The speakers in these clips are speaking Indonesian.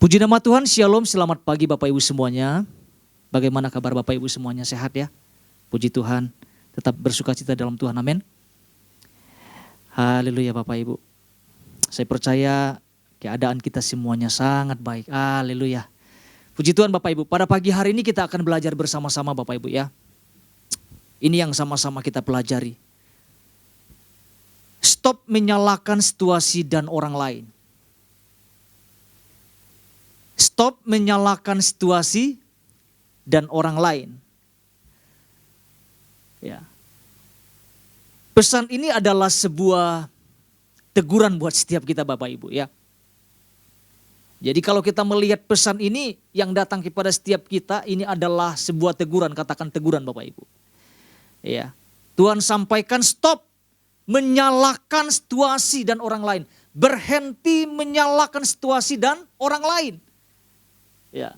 Puji nama Tuhan, Shalom, selamat pagi Bapak Ibu semuanya. Bagaimana kabar Bapak Ibu semuanya, sehat ya? Puji Tuhan, tetap bersuka cita dalam Tuhan, amin. Haleluya Bapak Ibu. Saya percaya keadaan kita semuanya sangat baik, haleluya. Puji Tuhan Bapak Ibu, pada pagi hari ini kita akan belajar bersama-sama Bapak Ibu ya. Ini yang sama-sama kita pelajari. Stop menyalahkan situasi dan orang lain. Stop menyalahkan situasi dan orang lain. Ya. Pesan ini adalah sebuah teguran buat setiap kita Bapak Ibu ya. Jadi kalau kita melihat pesan ini yang datang kepada setiap kita, ini adalah sebuah teguran, katakan teguran Bapak Ibu. Ya. Tuhan sampaikan stop menyalahkan situasi dan orang lain. Berhenti menyalahkan situasi dan orang lain. Ya.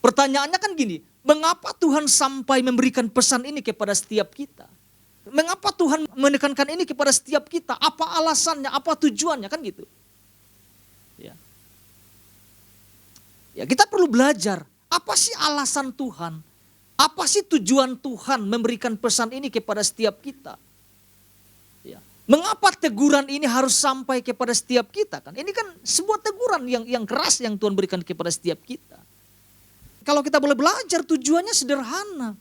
Pertanyaannya kan gini, mengapa Tuhan sampai memberikan pesan ini kepada setiap kita? Mengapa Tuhan menekankan ini kepada setiap kita? Apa alasannya, apa tujuannya, kan gitu. Ya. Ya, kita perlu belajar, apa sih alasan Tuhan? Apa sih tujuan Tuhan memberikan pesan ini kepada setiap kita? Ya. Mengapa teguran ini harus sampai kepada setiap kita? Kan ini kan sebuah teguran yang keras yang Tuhan berikan kepada setiap kita. Kalau kita boleh belajar, tujuannya sederhana.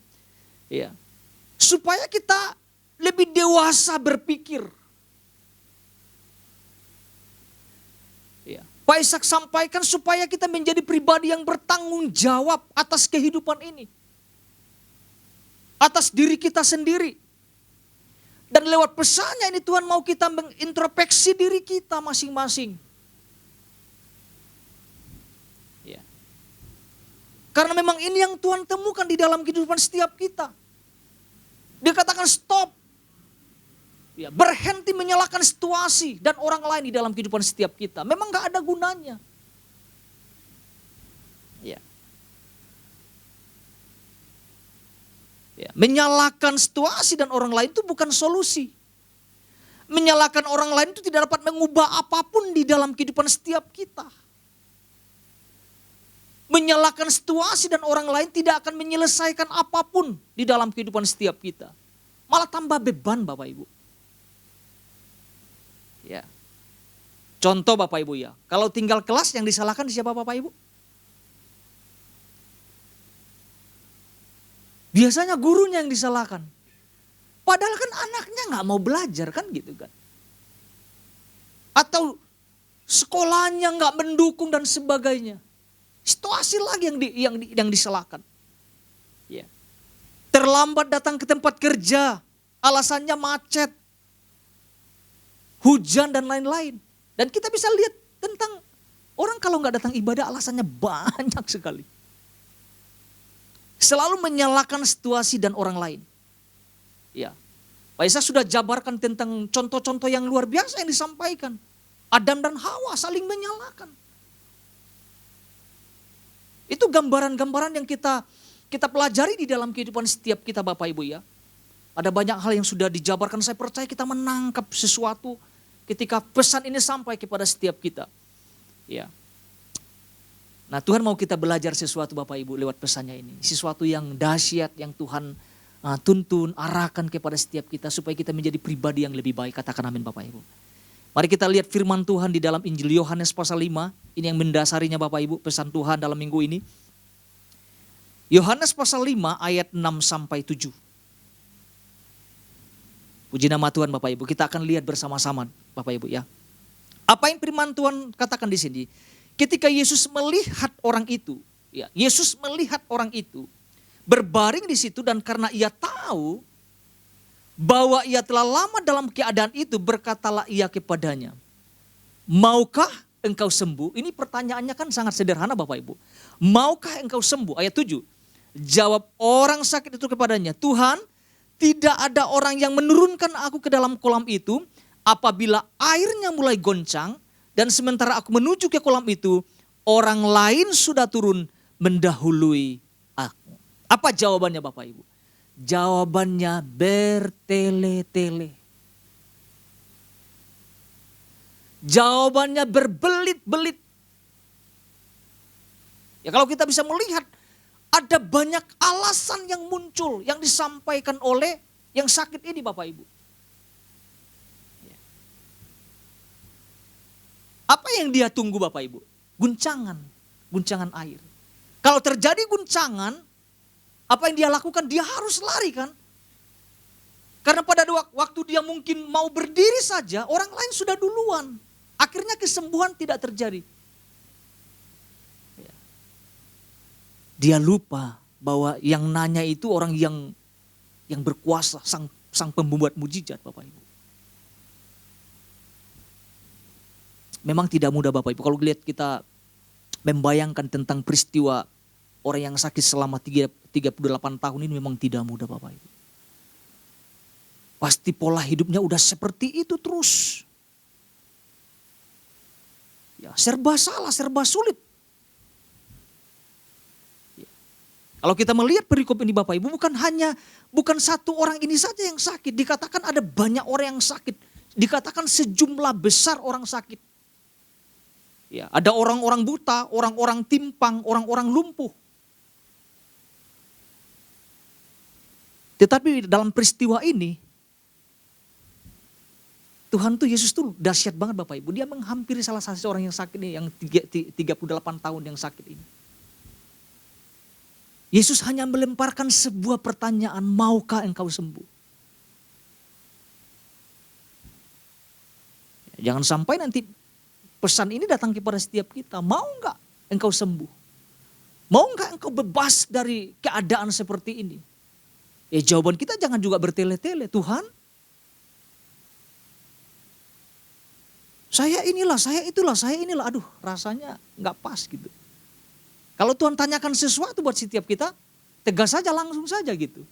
Ya. Supaya kita lebih dewasa berpikir. Ya. Pak Ishak sampaikan supaya kita menjadi pribadi yang bertanggung jawab atas kehidupan ini. Atas diri kita sendiri. Dan lewat pesannya ini Tuhan mau kita mengintrospeksi diri kita masing-masing. Ya. Karena memang ini yang Tuhan temukan di dalam kehidupan setiap kita. Dia katakan stop. Ya, berhenti menyalahkan situasi dan orang lain di dalam kehidupan setiap kita. Memang gak ada gunanya. Ya. Ya, menyalahkan situasi dan orang lain itu bukan solusi. Menyalahkan orang lain itu tidak dapat mengubah apapun di dalam kehidupan setiap kita. Menyalahkan situasi dan orang lain tidak akan menyelesaikan apapun di dalam kehidupan setiap kita. Malah tambah beban Bapak Ibu. Ya. Contoh Bapak Ibu ya, kalau tinggal kelas yang disalahkan siapa Bapak Ibu? Biasanya gurunya yang disalahkan. Padahal kan anaknya gak mau belajar kan gitu kan. Atau sekolahnya gak mendukung dan sebagainya. Situasi lagi yang disalahkan. Ya. Terlambat datang ke tempat kerja, alasannya macet, hujan dan lain-lain. Dan kita bisa lihat tentang orang kalau gak datang ibadah alasannya banyak sekali. Selalu menyalahkan situasi dan orang lain. Ya. Pak Isa sudah jabarkan tentang contoh-contoh yang luar biasa yang disampaikan. Adam dan Hawa saling menyalahkan. Itu gambaran-gambaran yang kita pelajari di dalam kehidupan setiap kita Bapak Ibu ya. Ada banyak hal yang sudah dijabarkan, saya percaya kita menangkap sesuatu ketika pesan ini sampai kepada setiap kita. Ya. Nah Tuhan mau kita belajar sesuatu Bapak Ibu lewat pesannya ini. Sesuatu yang dahsyat yang Tuhan tuntun, arahkan kepada setiap kita supaya kita menjadi pribadi yang lebih baik. Katakan amin Bapak Ibu. Mari kita lihat firman Tuhan di dalam Injil Yohanes pasal 5. Ini yang mendasarinya Bapak Ibu, pesan Tuhan dalam minggu ini. Yohanes pasal 5 ayat 6 sampai 7. Puji nama Tuhan Bapak Ibu, kita akan lihat bersama-sama Bapak Ibu ya. Apa yang firman Tuhan katakan di sini? Ketika Yesus melihat orang itu, ya, Yesus melihat orang itu berbaring di situ dan karena ia tahu bahwa ia telah lama dalam keadaan itu, berkatalah ia kepadanya, maukah engkau sembuh? Ini pertanyaannya kan sangat sederhana Bapak Ibu. Maukah engkau sembuh? Ayat 7. Jawab orang sakit itu kepadanya, Tuhan, tidak ada orang yang menurunkan aku ke dalam kolam itu apabila airnya mulai goncang dan sementara aku menuju ke kolam itu, orang lain sudah turun mendahului aku. Apa jawabannya Bapak Ibu? Jawabannya bertele-tele. Jawabannya berbelit-belit. Ya kalau kita bisa melihat ada banyak alasan yang muncul yang disampaikan oleh yang sakit ini Bapak Ibu. Ya. Apa yang dia tunggu Bapak Ibu? Guncangan air. Kalau terjadi guncangan, apa yang dia lakukan? Dia harus lari kan? Karena pada waktu dia mungkin mau berdiri saja, orang lain sudah duluan. Akhirnya kesembuhan tidak terjadi. Dia lupa bahwa yang nanya itu orang yang berkuasa, sang pembuat mujizat Bapak Ibu. Memang tidak mudah Bapak Ibu. Kalau lihat kita membayangkan tentang peristiwa orang yang sakit selama 38 tahun ini memang tidak mudah Bapak Ibu. Pasti pola hidupnya udah seperti itu terus. Ya, serba salah, serba sulit. Ya. Kalau kita melihat perikop ini Bapak Ibu, bukan satu orang ini saja yang sakit. Dikatakan ada banyak orang yang sakit. Dikatakan sejumlah besar orang sakit. Ya, ada orang-orang buta, orang-orang timpang, orang-orang lumpuh. Tetapi dalam peristiwa ini, Tuhan tuh, Yesus tuh dahsyat banget Bapak Ibu. Dia menghampiri salah satu orang yang sakit ini, yang 38 tahun yang sakit ini. Yesus hanya melemparkan sebuah pertanyaan, maukah engkau sembuh? Jangan sampai nanti pesan ini datang kepada setiap kita, mau enggak engkau sembuh? Mau enggak engkau bebas dari keadaan seperti ini? Ya jawaban kita jangan juga bertele-tele, Tuhan, saya inilah, saya inilah. Aduh, rasanya nggak pas gitu. Kalau Tuhan tanyakan sesuatu buat setiap kita, tegas saja, langsung saja gitu.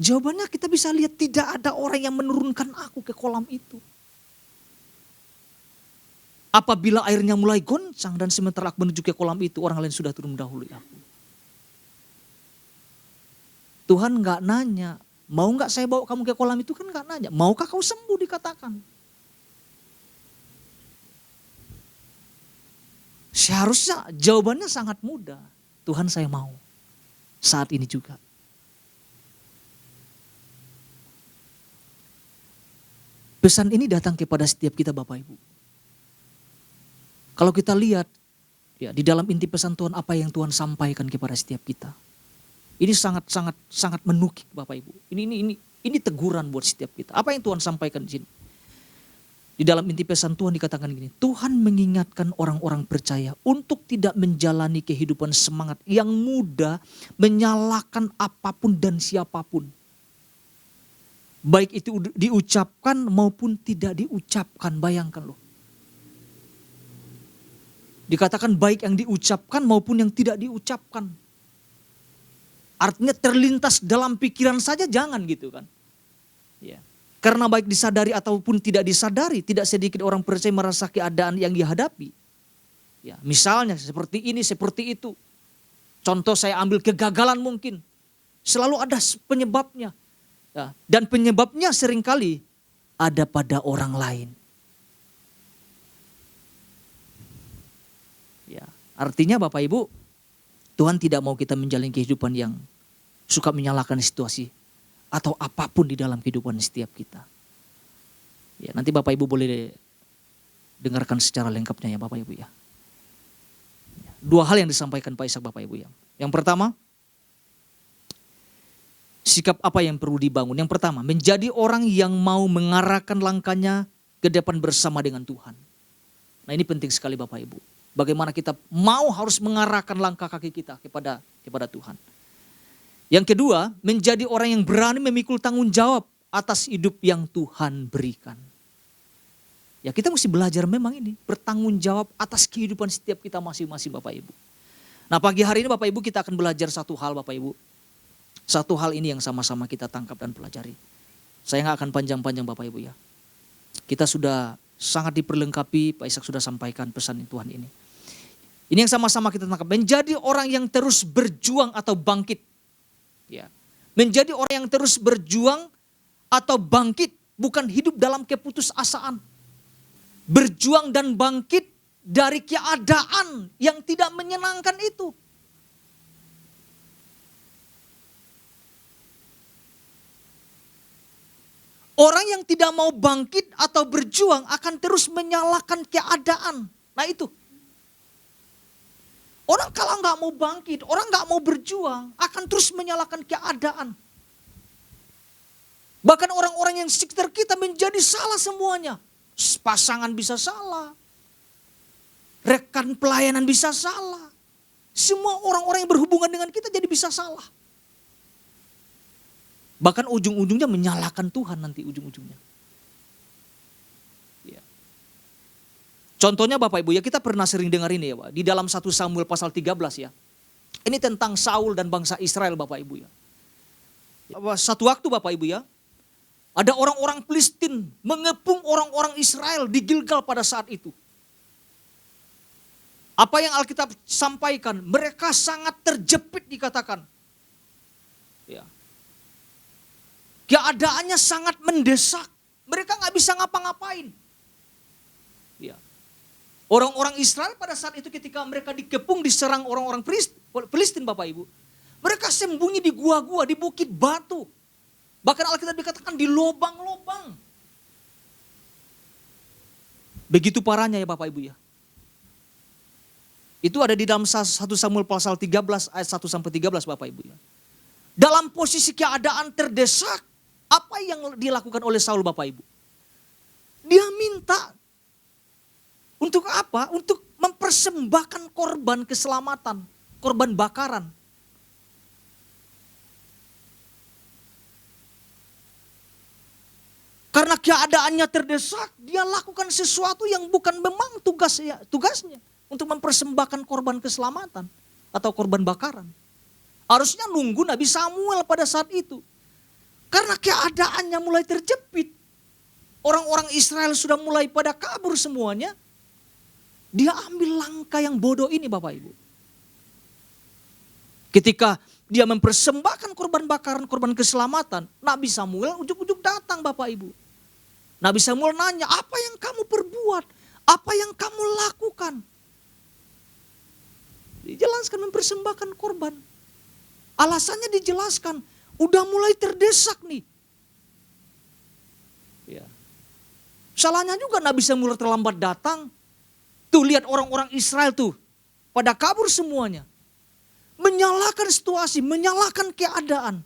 Jawabannya kita bisa lihat, tidak ada orang yang menurunkan aku ke kolam itu. Apabila airnya mulai goncang dan sementara aku menuju ke kolam itu, orang lain sudah turun mendahului aku. Tuhan nggak nanya, mau nggak saya bawa kamu ke kolam itu, kan nggak nanya. Maukah kau sembuh, dikatakan. Seharusnya jawabannya sangat mudah. Tuhan, saya mau. Saat ini juga. Pesan ini datang kepada setiap kita Bapak Ibu. Kalau kita lihat ya di dalam inti pesan Tuhan, apa yang Tuhan sampaikan kepada setiap kita. Ini sangat menukik Bapak Ibu. Ini teguran buat setiap kita. Apa yang Tuhan sampaikan di sini? Di dalam inti pesan Tuhan dikatakan gini, Tuhan mengingatkan orang-orang percaya untuk tidak menjalani kehidupan semangat yang mudah menyalahkan apapun dan siapapun. Baik itu diucapkan maupun tidak diucapkan, bayangkan loh. Dikatakan baik yang diucapkan maupun yang tidak diucapkan. Artinya terlintas dalam pikiran saja jangan gitu kan. Ya. Karena baik disadari ataupun tidak disadari, tidak sedikit orang percaya merasa keadaan yang dihadapi. Ya, misalnya seperti ini, seperti itu. Contoh saya ambil kegagalan mungkin. Selalu ada penyebabnya. Ya, dan penyebabnya seringkali ada pada orang lain. Ya, artinya Bapak Ibu, Tuhan tidak mau kita menjalani kehidupan yang suka menyalahkan situasi atau apapun di dalam kehidupan setiap kita. Ya, nanti Bapak Ibu boleh dengarkan secara lengkapnya ya Bapak Ibu ya. Dua hal yang disampaikan Pak Ishak Bapak Ibu ya. Yang pertama, sikap apa yang perlu dibangun? Yang pertama, menjadi orang yang mau mengarahkan langkahnya ke depan bersama dengan Tuhan. Nah, ini penting sekali Bapak Ibu. Bagaimana kita mau harus mengarahkan langkah kaki kita kepada Tuhan. Yang kedua, menjadi orang yang berani memikul tanggung jawab atas hidup yang Tuhan berikan. Ya, kita mesti belajar memang ini, bertanggung jawab atas kehidupan setiap kita masing-masing Bapak Ibu. Nah, pagi hari ini Bapak Ibu kita akan belajar satu hal Bapak Ibu. Satu hal ini yang sama-sama kita tangkap dan pelajari. Saya nggak akan panjang-panjang Bapak Ibu ya. Kita sudah sangat diperlengkapi, Pak Ishak sudah sampaikan pesan Tuhan ini. Ini yang sama-sama kita tangkap. Menjadi orang yang terus berjuang atau bangkit. Ya. Menjadi orang yang terus berjuang atau bangkit. Bukan hidup dalam keputusasaan. berjuang dan bangkit dari keadaan yang tidak menyenangkan itu. Orang yang tidak mau bangkit atau berjuang akan terus menyalahkan keadaan. Nah itu. Orang kalau nggak mau bangkit, orang nggak mau berjuang, akan terus menyalahkan keadaan. Bahkan orang-orang yang sekitar kita menjadi salah semuanya. Pasangan bisa salah. Rekan pelayanan bisa salah. Semua orang-orang yang berhubungan dengan kita jadi bisa salah. Bahkan ujung-ujungnya menyalahkan Tuhan nanti ujung-ujungnya. Ya. Contohnya Bapak Ibu ya, kita pernah sering dengar ini ya Pak. Di dalam 1 Samuel pasal 13 ya. Ini tentang Saul dan bangsa Israel Bapak Ibu ya. Satu waktu Bapak Ibu ya. Ada orang-orang Filistin mengepung orang-orang Israel di Gilgal pada saat itu. Apa yang Alkitab sampaikan, mereka sangat terjepit dikatakan. Ya. Keadaannya sangat mendesak. Mereka nggak bisa ngapa-ngapain. Ya. Orang-orang Israel pada saat itu ketika mereka dikepung, diserang orang-orang Filistin Bapak Ibu. Mereka sembunyi di gua-gua, di bukit batu. Bahkan Alkitab dikatakan di lobang-lobang. Begitu parahnya ya Bapak Ibu ya. Itu ada di dalam 1 Samuel pasal 13 ayat 1 sampai 13 Bapak Ibu ya. Dalam posisi keadaan terdesak, apa yang dilakukan oleh Saul Bapak Ibu? Dia minta untuk apa? Untuk mempersembahkan korban keselamatan, korban bakaran. Karena keadaannya terdesak, dia lakukan sesuatu yang bukan memang tugasnya untuk mempersembahkan korban keselamatan atau korban bakaran. Harusnya nunggu Nabi Samuel pada saat itu. Karena keadaannya mulai terjepit. Orang-orang Israel sudah mulai pada kabur semuanya. Dia ambil langkah yang bodoh ini Bapak Ibu. Ketika dia mempersembahkan korban bakaran, korban keselamatan. Nabi Samuel ujuk-ujuk datang Bapak Ibu. Nabi Samuel nanya, apa yang kamu perbuat? Apa yang kamu lakukan? Dijelaskan mempersembahkan korban. Alasannya dijelaskan. Udah mulai terdesak nih. Ya. Salahnya juga Nabi Samuel terlambat datang. Tuh lihat orang-orang Israel tuh. Pada kabur semuanya. Menyalahkan situasi, menyalahkan keadaan.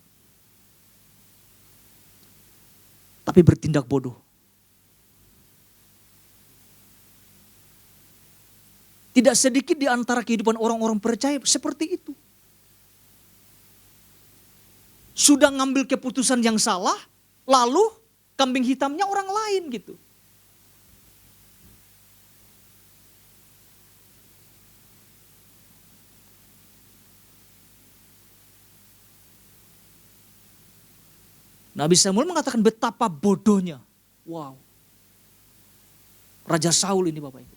Tapi bertindak bodoh. Tidak sedikit di antara kehidupan orang-orang percaya seperti itu. Sudah ngambil keputusan yang salah, lalu kambing hitamnya orang lain gitu. Nabi Samuel mengatakan betapa bodohnya. Wow. Raja Saul ini Bapak Ibu.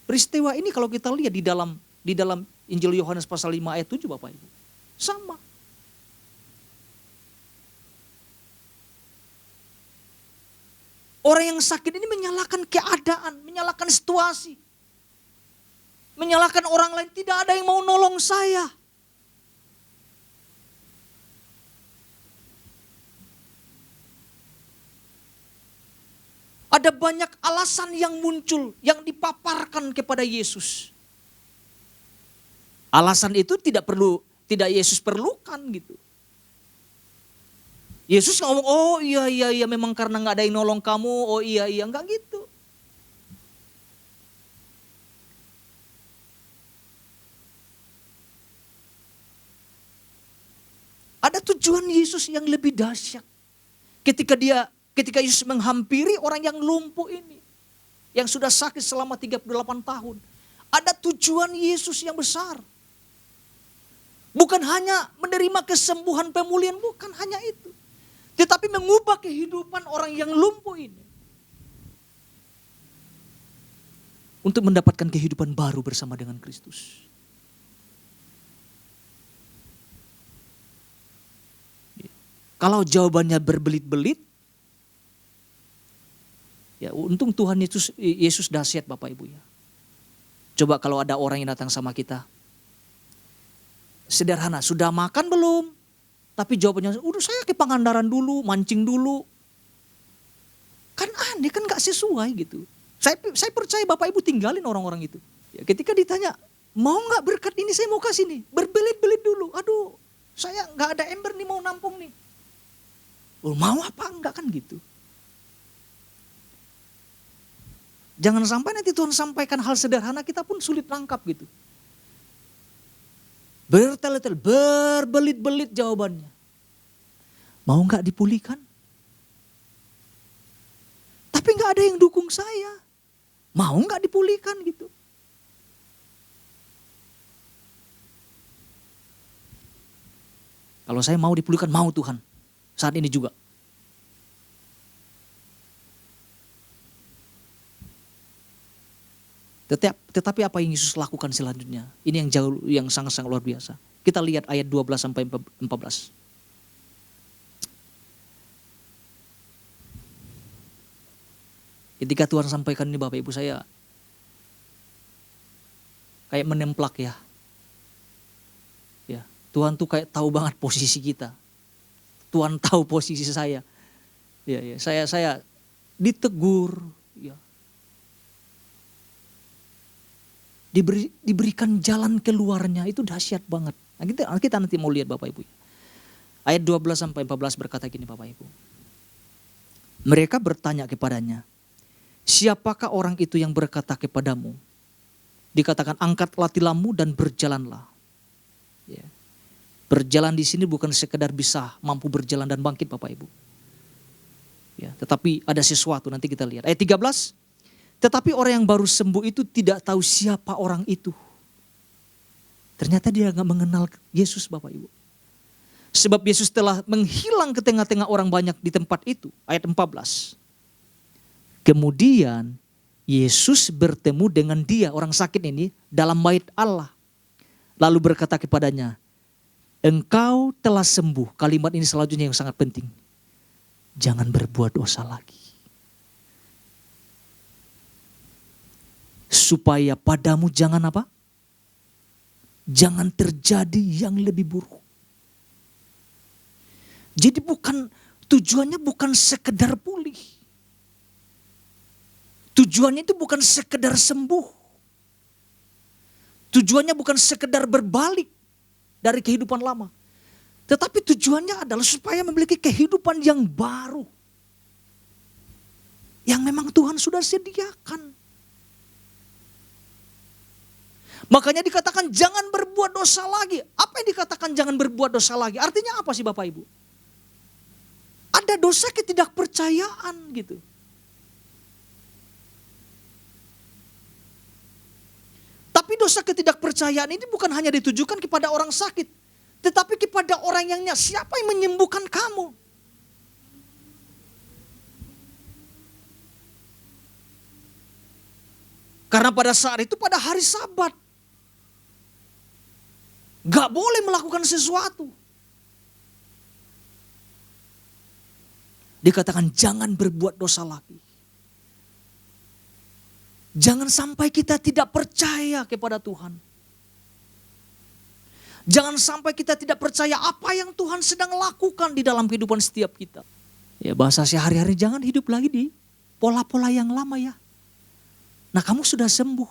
Peristiwa ini kalau kita lihat di dalam Injil Yohanes pasal 5 ayat 7 Bapak Ibu. Sama. Orang yang sakit ini menyalahkan keadaan, menyalahkan situasi. Menyalahkan orang lain, tidak ada yang mau nolong saya. Ada banyak alasan yang muncul, yang dipaparkan kepada Yesus. Alasan itu tidak Yesus perlukan gitu. Yesus ngomong, oh iya memang karena gak ada yang nolong kamu, oh iya enggak gitu. Ada tujuan Yesus yang lebih dahsyat. Ketika Yesus menghampiri orang yang lumpuh ini. Yang sudah sakit selama 38 tahun. Ada tujuan Yesus yang besar. Bukan hanya menerima kesembuhan pemulihan, bukan hanya itu. Tetapi mengubah kehidupan orang yang lumpuh ini. Untuk mendapatkan kehidupan baru bersama dengan Kristus. Kalau jawabannya berbelit-belit, ya untung Tuhan Yesus dahsyat Bapak Ibu ya. Coba kalau ada orang yang datang sama kita, sederhana, sudah makan belum? Tapi jawabannya, udah saya ke Pangandaran dulu, mancing dulu. Kan aneh, kan gak sesuai gitu. Saya percaya Bapak Ibu tinggalin orang-orang itu. Ya, ketika ditanya, mau gak berkat ini saya mau kasih nih, berbelit-belit dulu. Aduh, saya gak ada ember nih mau nampung nih. Oh, mau apa enggak kan gitu. Jangan sampai nanti Tuhan sampaikan hal sederhana kita pun sulit nangkap gitu. Bertele-tele, berbelit-belit jawabannya. Mau enggak dipulihkan? Tapi enggak ada yang dukung saya. Mau enggak dipulihkan gitu. Kalau saya mau dipulihkan, mau Tuhan. Saat ini juga. Tetapi apa yang Yesus lakukan selanjutnya? Ini yang jauh, yang sangat-sangat luar biasa. Kita lihat ayat 12 sampai 14. Ketika Tuhan sampaikan ini Bapak Ibu, saya kayak menemplak ya. Ya, Tuhan tuh kayak tahu banget posisi kita. Tuhan tahu posisi saya. Ya, saya ditegur, ya. Diberikan jalan keluarnya, itu dahsyat banget. Nah, kita nanti mau lihat Bapak Ibu. Ayat 12 sampai 14 berkata gini Bapak Ibu. Mereka bertanya kepadanya, siapakah orang itu yang berkata kepadamu? Dikatakan angkatlah tilammu dan berjalanlah. Ya. Berjalan di sini bukan sekedar bisa mampu berjalan dan bangkit Bapak Ibu. Ya, tetapi ada sesuatu, nanti kita lihat. Ayat 13. Tetapi orang yang baru sembuh itu tidak tahu siapa orang itu. Ternyata dia gak mengenal Yesus Bapak Ibu. Sebab Yesus telah menghilang ke tengah-tengah orang banyak di tempat itu. Ayat 14. Kemudian Yesus bertemu dengan dia, orang sakit ini, dalam bait Allah. Lalu berkata kepadanya, engkau telah sembuh. Kalimat ini selanjutnya yang sangat penting. Jangan berbuat dosa lagi. Supaya padamu jangan apa? Jangan terjadi yang lebih buruk. Jadi tujuannya bukan sekedar pulih. Tujuannya itu bukan sekedar sembuh. Tujuannya bukan sekedar berbalik dari kehidupan lama. Tetapi tujuannya adalah supaya memiliki kehidupan yang baru. Yang memang Tuhan sudah sediakan. Makanya dikatakan jangan berbuat dosa lagi. Apa yang dikatakan jangan berbuat dosa lagi? Artinya apa sih Bapak Ibu? Ada dosa ketidakpercayaan gitu. Tapi dosa ketidakpercayaan ini bukan hanya ditujukan kepada orang sakit. Tetapi kepada orang yang siapa yang menyembuhkan kamu? Karena pada saat itu pada hari Sabat. Gak boleh melakukan sesuatu. Dikatakan jangan berbuat dosa lagi. Jangan sampai kita tidak percaya kepada Tuhan. Jangan sampai kita tidak percaya apa yang Tuhan sedang lakukan di dalam kehidupan setiap kita. Ya bahasa sehari-hari, jangan hidup lagi di pola-pola yang lama ya. Nah kamu sudah sembuh,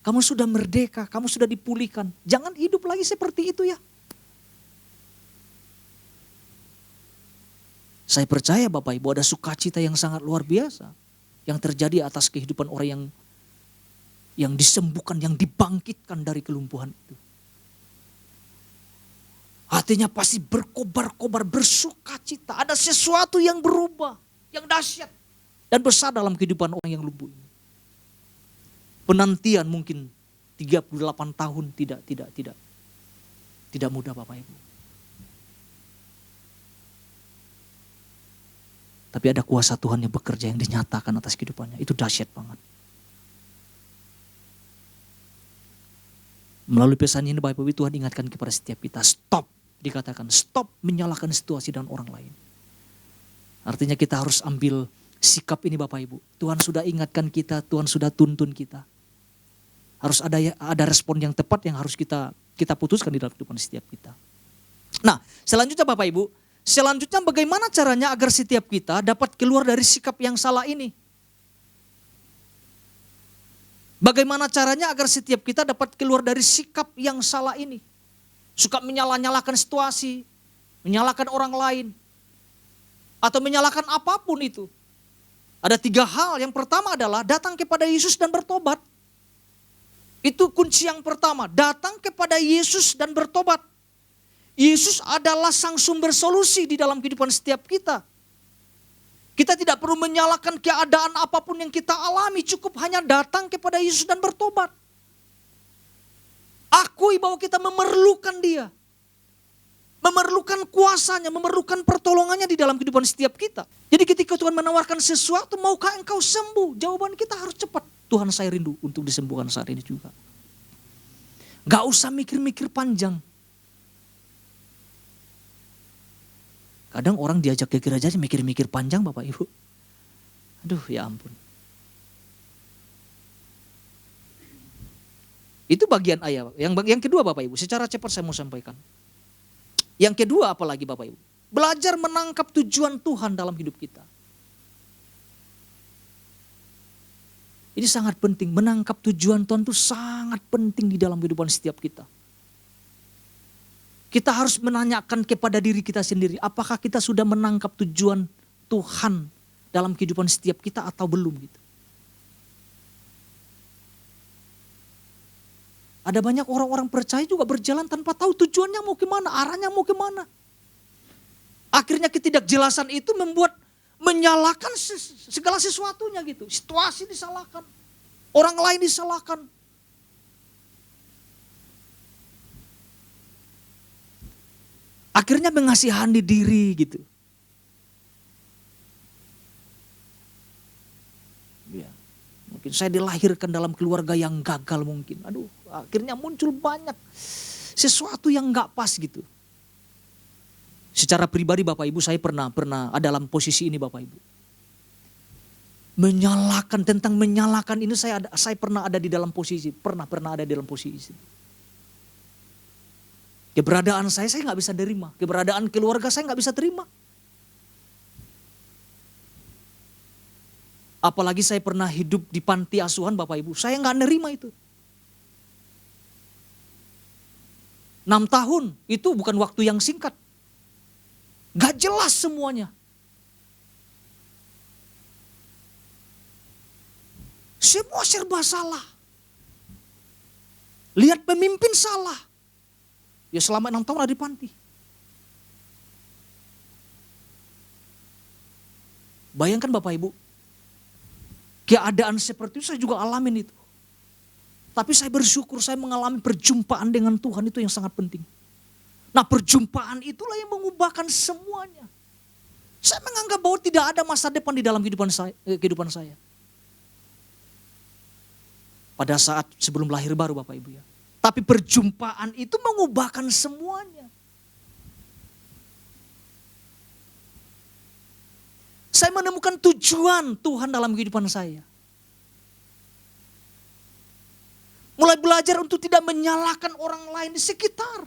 kamu sudah merdeka, kamu sudah dipulihkan. Jangan hidup lagi seperti itu ya. Saya percaya Bapak Ibu ada sukacita yang sangat luar biasa. Yang terjadi atas kehidupan orang yang disembuhkan, yang dibangkitkan dari kelumpuhan itu. Hatinya pasti berkobar-kobar, bersukacita. Ada sesuatu yang berubah, yang dahsyat dan besar dalam kehidupan orang yang lumpuh ini. Penantian mungkin 38 tahun tidak mudah Bapak Ibu. Tapi ada kuasa Tuhan yang bekerja, yang dinyatakan atas kehidupannya. Itu dahsyat banget. Melalui pesan ini Bapak Ibu, Tuhan ingatkan kepada setiap kita, stop. dikatakan stop menyalahkan situasi dan orang lain. Artinya kita harus ambil sikap ini Bapak Ibu. Tuhan sudah ingatkan kita, Tuhan sudah tuntun kita. Harus ada respon yang tepat yang harus kita putuskan di dalam kehidupan setiap kita. Nah, selanjutnya Bapak Ibu, selanjutnya bagaimana caranya agar setiap kita dapat keluar dari sikap yang salah ini? Bagaimana caranya agar setiap kita dapat keluar dari sikap yang salah ini? Suka menyalah-nyalahkan situasi, menyalahkan orang lain, atau menyalahkan apapun itu. Ada 3 hal. Yang pertama adalah datang kepada Yesus dan bertobat. Itu kunci yang pertama, datang kepada Yesus dan bertobat. Yesus adalah sang sumber solusi di dalam kehidupan setiap kita. Kita tidak perlu menyalahkan keadaan apapun yang kita alami, cukup hanya datang kepada Yesus dan bertobat. Akui bahwa kita memerlukan Dia. Memerlukan kuasanya, memerlukan pertolongannya di dalam kehidupan setiap kita. Jadi ketika Tuhan menawarkan sesuatu, maukah engkau sembuh? Jawaban kita harus cepat. Tuhan, saya rindu untuk disembuhkan saat ini juga. Gak usah mikir-mikir panjang. Kadang orang diajak ke gereja mikir-mikir panjang Bapak Ibu. Aduh ya ampun. Itu bagian ayat. Yang kedua Bapak Ibu, secara cepat saya mau sampaikan. Yang kedua apalagi Bapak Ibu? Belajar menangkap tujuan Tuhan dalam hidup kita. Ini sangat penting, menangkap tujuan Tuhan itu sangat penting di dalam kehidupan setiap kita. Kita harus menanyakan kepada diri kita sendiri, apakah kita sudah menangkap tujuan Tuhan dalam kehidupan setiap kita atau belum gitu. Ada banyak orang-orang percaya juga berjalan tanpa tahu tujuannya mau kemana, arahnya mau kemana. Akhirnya ketidakjelasan itu membuat menyalahkan segala sesuatunya gitu. Situasi disalahkan, orang lain disalahkan. Akhirnya mengasihani diri gitu. Ya, mungkin saya dilahirkan dalam keluarga yang gagal mungkin. Aduh, akhirnya muncul banyak sesuatu yang gak pas gitu. Secara pribadi Bapak Ibu saya pernah ada dalam posisi ini Bapak Ibu. Tentang menyalahkan ini saya pernah ada di dalam posisi, pernah ada di dalam posisi. Keberadaan saya gak bisa terima. Keberadaan keluarga saya gak bisa terima. Apalagi saya pernah hidup di panti asuhan Bapak Ibu. Saya gak nerima itu. 6 tahun itu bukan waktu yang singkat. Gak jelas semuanya. Semua serba salah. Lihat pemimpin salah. Ya selama 6 tahun ada di panti. Bayangkan Bapak Ibu. Keadaan seperti itu saya juga alamin itu. Tapi saya bersyukur saya mengalami perjumpaan dengan Tuhan itu yang sangat penting. Nah perjumpaan itulah yang mengubahkan semuanya. Saya menganggap bahwa tidak ada masa depan di dalam kehidupan saya. Pada saat sebelum lahir baru Bapak Ibu ya. Tapi perjumpaan itu mengubahkan semuanya. Saya menemukan tujuan Tuhan dalam kehidupan saya. Mulai belajar untuk tidak menyalahkan orang lain di sekitar.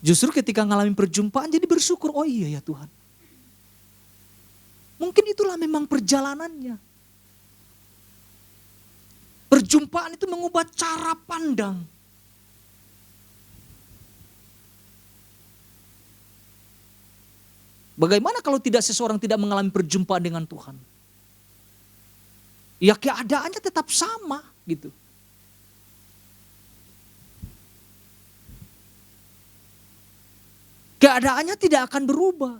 Justru ketika ngalamin perjumpaan jadi bersyukur, oh iya ya Tuhan. Mungkin itulah memang perjalanannya. Perjumpaan itu mengubah cara pandang. Bagaimana kalau seseorang tidak mengalami perjumpaan dengan Tuhan? Ya keadaannya tetap sama gitu. Keadaannya tidak akan berubah.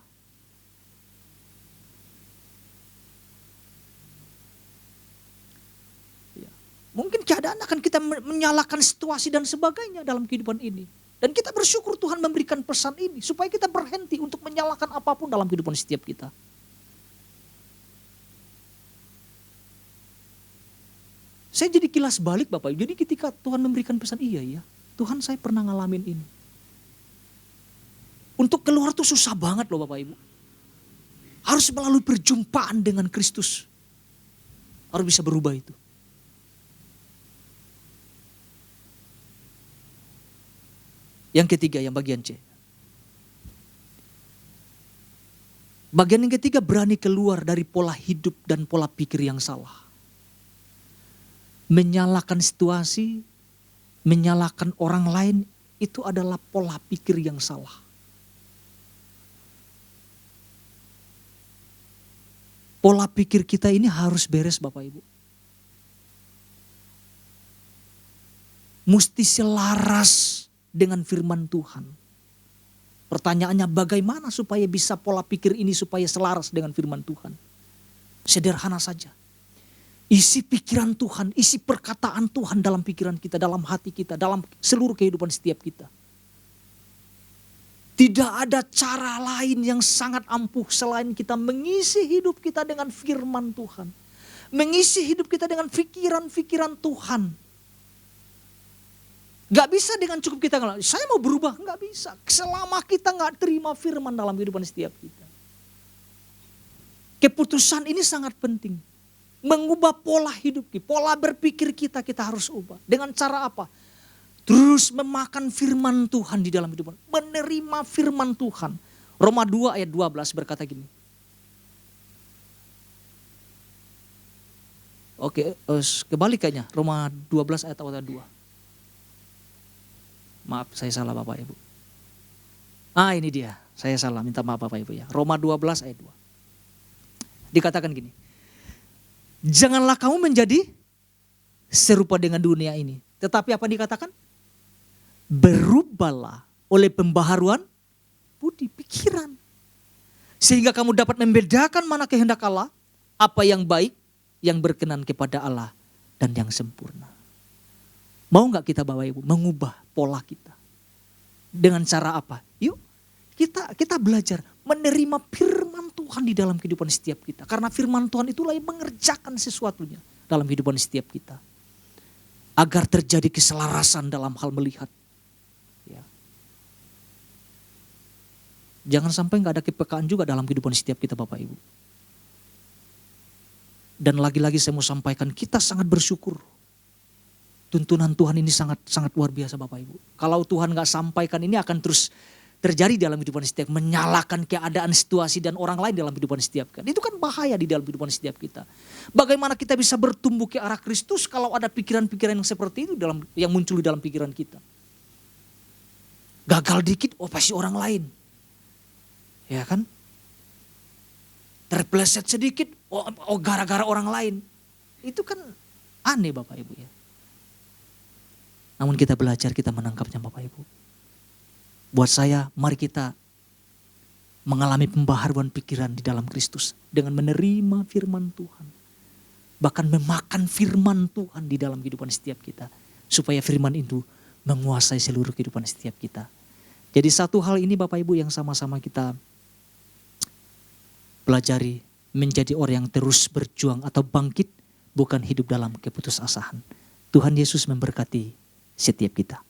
Mungkin keadaan akan kita menyalahkan situasi dan sebagainya dalam kehidupan ini. Dan kita bersyukur Tuhan memberikan pesan ini. Supaya kita berhenti untuk menyalahkan apapun dalam kehidupan setiap kita. Saya jadi kilas balik Bapak Ibu. Jadi ketika Tuhan memberikan pesan, iya ya, Tuhan saya pernah ngalamin ini. Untuk keluar tuh susah banget loh Bapak Ibu. Harus melalui perjumpaan dengan Kristus. Harus bisa berubah itu. Yang ketiga, yang bagian C. Bagian yang ketiga, berani keluar dari pola hidup dan pola pikir yang salah. Menyalahkan situasi, menyalahkan orang lain, itu adalah pola pikir yang salah. Pola pikir kita ini harus beres Bapak Ibu. Mesti selaras dengan firman Tuhan. Pertanyaannya bagaimana supaya bisa pola pikir ini supaya selaras dengan firman Tuhan? Sederhana saja. Isi pikiran Tuhan, isi perkataan Tuhan dalam pikiran kita, dalam hati kita, dalam seluruh kehidupan setiap kita. Tidak ada cara lain yang sangat ampuh selain kita mengisi hidup kita dengan firman Tuhan. Mengisi hidup kita dengan pikiran-pikiran Tuhan. Gak bisa dengan cukup kita, saya mau berubah, gak bisa. Selama kita gak terima firman dalam kehidupan setiap kita. Keputusan ini sangat penting. Mengubah pola hidup kita, pola berpikir kita harus ubah. Dengan cara apa? Terus memakan firman Tuhan di dalam hidup. Menerima firman Tuhan. Roma 2 ayat 12 berkata gini. Oke, kebalikannya. Roma 12 ayat 2. Maaf, saya salah Bapak Ibu. Ini dia, saya salah, minta maaf Bapak Ibu ya. Roma 12 ayat 2. Dikatakan gini. Janganlah kamu menjadi serupa dengan dunia ini. Tetapi apa dikatakan? Berubahlah oleh pembaharuan budi, pikiran. Sehingga kamu dapat membedakan mana kehendak Allah, apa yang baik, yang berkenan kepada Allah, dan yang sempurna. Mau gak kita Bapak Ibu mengubah pola kita? Dengan cara apa? Yuk kita belajar menerima firman Tuhan di dalam kehidupan setiap kita. Karena firman Tuhan itulah yang mengerjakan sesuatunya dalam kehidupan setiap kita. Agar terjadi keselarasan dalam hal melihat. Ya. Jangan sampai gak ada kepekaan juga dalam kehidupan setiap kita Bapak Ibu. Dan lagi-lagi saya mau sampaikan, kita sangat bersyukur. Tuntunan Tuhan ini sangat luar biasa Bapak Ibu. Kalau Tuhan gak sampaikan ini akan terus terjadi dalam kehidupan setiap, menyalahkan keadaan, situasi dan orang lain dalam kehidupan setiap kita. Itu kan bahaya di dalam kehidupan setiap kita. Bagaimana kita bisa bertumbuh ke arah Kristus kalau ada pikiran-pikiran yang seperti itu yang muncul di dalam pikiran kita. Gagal dikit, pasti orang lain. Ya kan? Terpeleset sedikit, gara-gara orang lain. Itu kan aneh Bapak Ibu ya. Namun kita belajar, kita menangkapnya Bapak Ibu. Buat saya, mari kita mengalami pembaharuan pikiran di dalam Kristus. Dengan menerima firman Tuhan. Bahkan memakan firman Tuhan di dalam kehidupan setiap kita. Supaya firman itu menguasai seluruh kehidupan setiap kita. Jadi satu hal ini Bapak Ibu yang sama-sama kita pelajari. Menjadi orang yang terus berjuang atau bangkit. Bukan hidup dalam keputusasaan. Tuhan Yesus memberkati setiap kita.